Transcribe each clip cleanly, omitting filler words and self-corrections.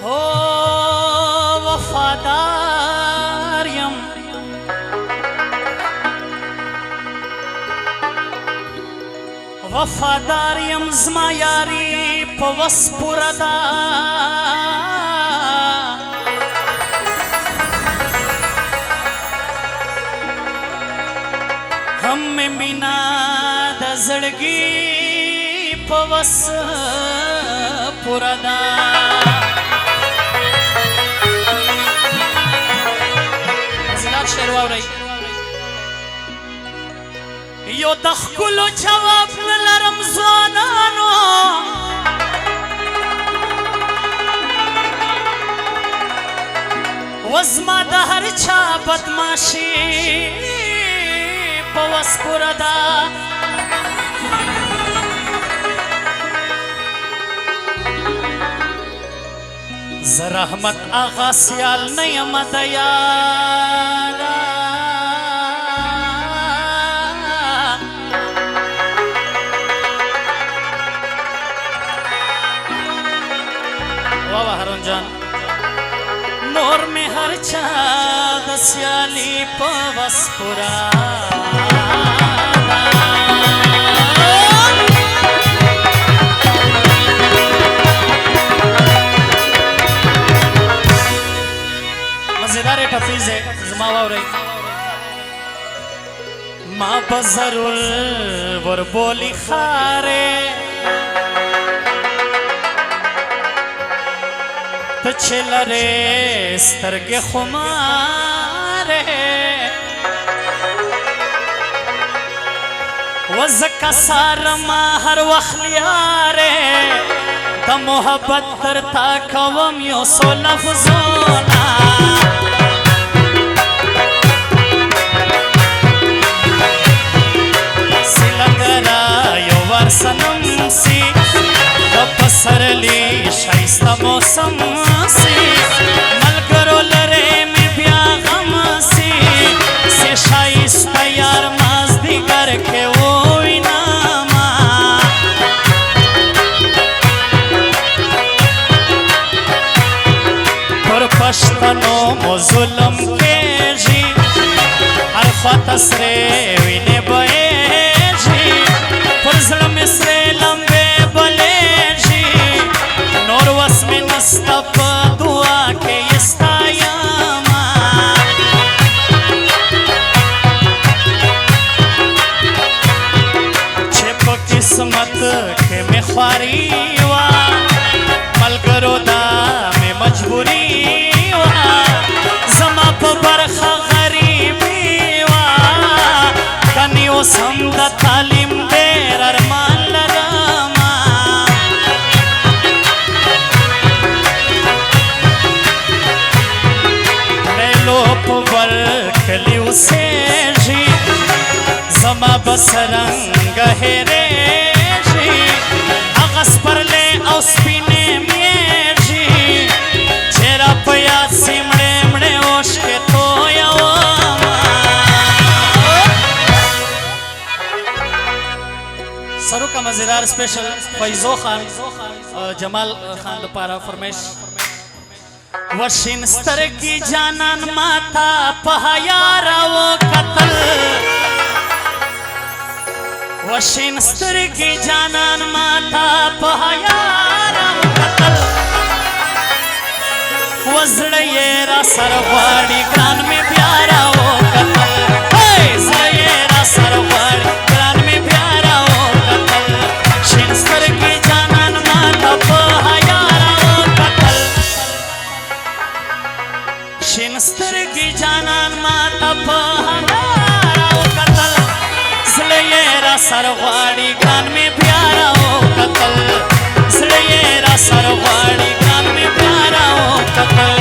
हो वफादार यम वफादार यम ज़मा यारी पवस पुरदा हम में बिना दजड़गी पवस पुरदा मज़ेदार शेर वावरई यो दखकुलो जवाब लरम ज़वानानो वज़मा दहर चा बदमाशी पवस पुरदा ज़रहमत आगा सियाल नयम दयाला वाह हरुन जान नोर में हर चाँद सियाली पवस पुरदा तफीज़ है ज़मावा रही माँ बज़रुल वर बोली खारे तो चिलरे स्तरगे खुमारे वज़का सारमा हर वखलियारे द मोहब्बत तरता कवम यो सो लफ्ज़ोना सनम सी पसरली शाइस्ता मौसम सी मलकरो लरे में ब्या गम सी से शाइस्ता यार माज़दी करके वो इनामा पर पश्तनो मुज़ुलम के जी हर फ़तसरे विने बए से लंबे बले जी नोर वस में नस्तप दुआ के इस्तायामा छिप किस्मत के में ख्वारी वा मलकरोदा में मजबूरी वा ज़मा बरखा गरीबी वा कनियो समद तालीम अरमान लगामा रेलो पुबल कलियो से जी ज़मा बसरंग हेरे जी अगस पर ले औस्पिने में जी चेरा पया सिमड़े मड़े ओश के तो सरू का मजेदार स्पेशल फैज़ो खान जमाल खान दोपारा फरमाइश वशिन स्तर की जानन माता पहायारा वो कतल वशिन स्तर की जानन माता पहायारा वो कतल वज़ड़येरा सरवाड़ी कान में प्यारा वो कतल ज़ड़येरा सरवाड़ी कान में प्यारा वो शिनस्तर की जानन माता पहायारा वो कतल शिनस्तर की जानन माता पहायारा वो कतल ज़ड़येरा सरवाड़ी कान में प्यारा वो कतल ज़ड़येरा सरवाड़ी कान में प्यारा वो कतल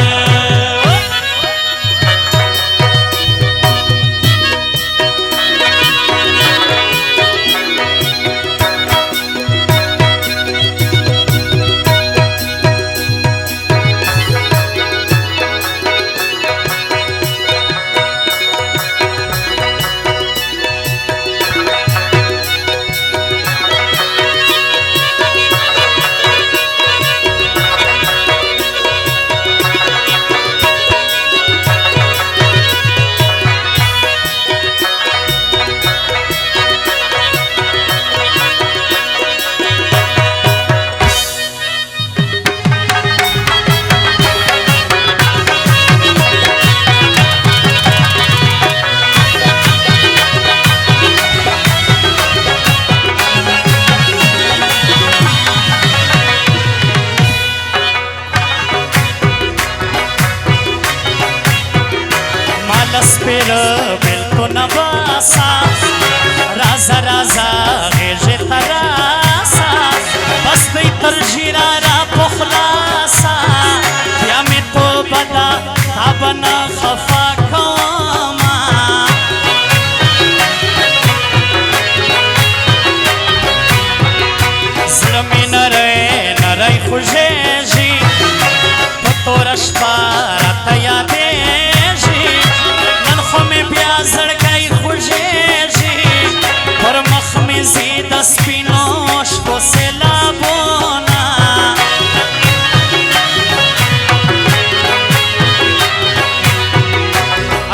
خلاصا رازا رازا غیژ تراسا بس دی ترجیرا را پخلاصا بیا می تو بدا تابنا خفا کوما زلمی نره نره خوشیجی پتور شپارا تیادیجی نن خومی بیا زرگای خوشیجی پر مخمی زید سپینوش تو سیلابونا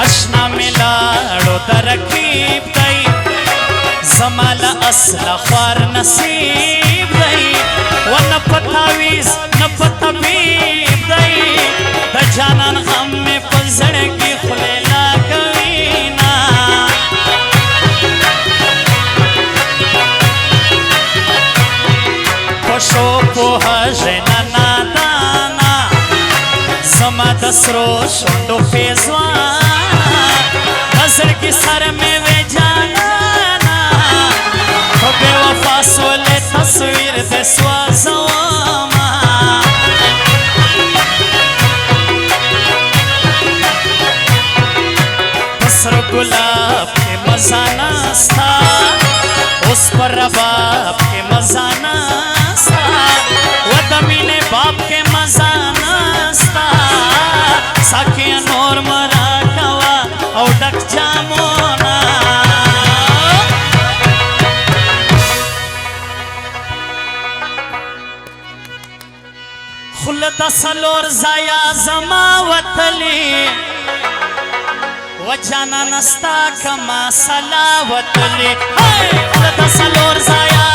اشنا ملاړو درکیب دی زمال اصل خوار نصیب دی و نه پتاویز نه پتبیب دی د جانان غم می په زړګي خولې لګوینا خوشو پوها ژنا نادانا زما د سرو شونډو پیزوانا زړګي سر مې وې جانانا خو بې وفا سولې تصویر دې سوځومه په سره ګلاب کې مزه نسته اوس پر رباب کې مزه نسته و د مینې باب کې مزه نسته ساقي نور مرا کوا او ډک جامونه خوله د څلور ځایه زما وتلې و جانانه ستا کما سلا وتلې خوله د څلور ځایه